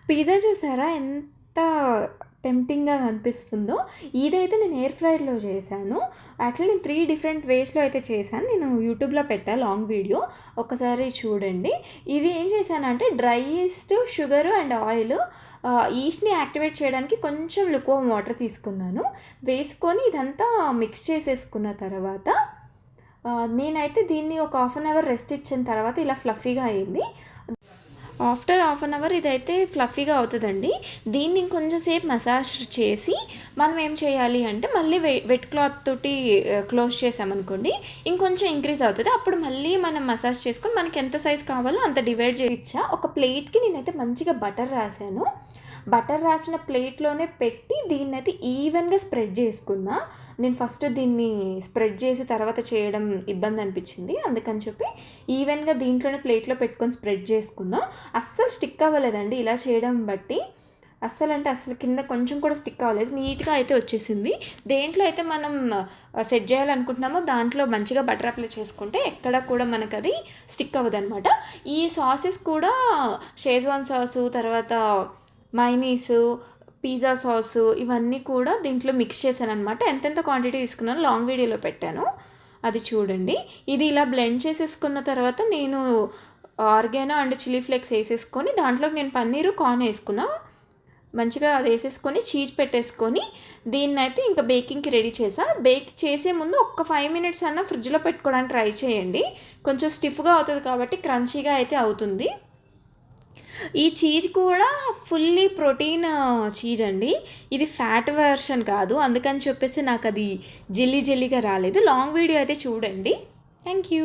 Pizza చూసారా ఎంత టెంప్టింగ్‌గా కనిపిస్తుందో. ఇదైతే నేను ఎయిర్ ఫ్రైయర్‌లో చేశాను. యాక్చువల్లీ నేను 3 డిఫరెంట్ వేస్‌లో అయితే చేశాను. నేను యూట్యూబ్‌లో పెట్టా లాంగ్ వీడియో. ఒక్కసారి చూడండి. ఇది ఏం చేశానంటే dry yeast, sugar and oil, ఈస్ట్‌ని యాక్టివేట్ చేయడానికి కొంచెం లుక్వార్మ్ వాటర్ తీసుకున్నాను. వేసుకొని ఇదంతా మిక్స్ చేసేసుకున్న తర్వాత నేనైతే దీన్ని ఒక హాఫ్ అన్ అవర్ రెస్ట్ ఇచ్చిన తర్వాత ఇలా ఫ్లఫీగా అయింది. ఆఫ్టర్ హాఫ్ అన్ అవర్ ఇదైతే ఫ్లఫీగా అవుతుందండి. దీన్ని ఇంకొంచెం సేపు మసాజ్ చేసి మనం ఏం చేయాలి అంటే మళ్ళీ వెట్ క్లాత్ తోటి క్లోజ్ చేసామనుకోండి ఇంకొంచెం ఇంక్రీజ్ అవుతుంది. అప్పుడు మళ్ళీ మనం మసాజ్ చేసుకొని మనకి ఎంత సైజ్ కావాలో అంత డివైడ్ చేసి ఇచ్చా. ఒక ప్లేట్కి నేనైతే మంచిగా బటర్ రాశాను. బటర్ రాసిన ప్లేట్లోనే పెట్టి దీన్నైతే ఈవెన్గా స్ప్రెడ్ చేసుకున్నా. నేను ఫస్ట్ దీన్ని స్ప్రెడ్ చేసి తర్వాత చేయడం ఇబ్బంది అనిపించింది, అందుకని చెప్పి ఈవెన్గా దీంట్లోనే ప్లేట్లో పెట్టుకొని స్ప్రెడ్ చేసుకున్నా. అస్సలు స్టిక్ అవ్వలేదండి ఇలా చేయడం బట్టి. అస్సలు అంటే అసలు కింద కొంచెం కూడా స్టిక్ అవ్వలేదు, నీట్గా అయితే వచ్చేసింది. దేంట్లో అయితే మనం సెట్ చేయాలనుకుంటున్నామో దాంట్లో మంచిగా బటర్ అప్లై చేసుకుంటే ఎక్కడ కూడా మనకు అది స్టిక్ అవ్వదన్నమాట. ఈ సాసెస్ కూడా షేజ్వాన్ సాసు, తర్వాత మైనీసు, పిజ్జా సాసు ఇవన్నీ కూడా దీంట్లో మిక్స్ చేశాననమాట. ఎంతెంత క్వాంటిటీ తీసుకున్నానో లాంగ్ వీడియోలో పెట్టాను, అది చూడండి. ఇది ఇలా బ్లెండ్ చేసేసుకున్న తర్వాత నేను ఆర్గానో అండ్ చిల్లీ ఫ్లేక్స్ వేసేసుకొని దాంట్లోకి నేను పన్నీరు, కార్న్ వేసుకున్నా. మంచిగా అది వేసేసుకొని చీజ్ పెట్టేసుకొని దీన్నైతే ఇంకా బేకింగ్కి రెడీ చేసా. బేక్ చేసే ముందు ఒక్క 5 మినిట్స్ అన్నా ఫ్రిడ్జ్లో పెట్టుకోవడానికి ట్రై చేయండి. కొంచెం స్టిఫ్గా అవుతుంది కాబట్టి క్రంచీగా అయితే అవుతుంది. ఈ చీజ్ కూడా ఫుల్లీ ప్రోటీన్ చీజ్ అండి, ఇది ఫ్యాట్ వెర్షన్ కాదు, అందుకని చెప్పేసి నాకు అది జెల్లీ జెల్లీగా రాలేదు. లాంగ్ వీడియో అయితే చూడండి. Thank you.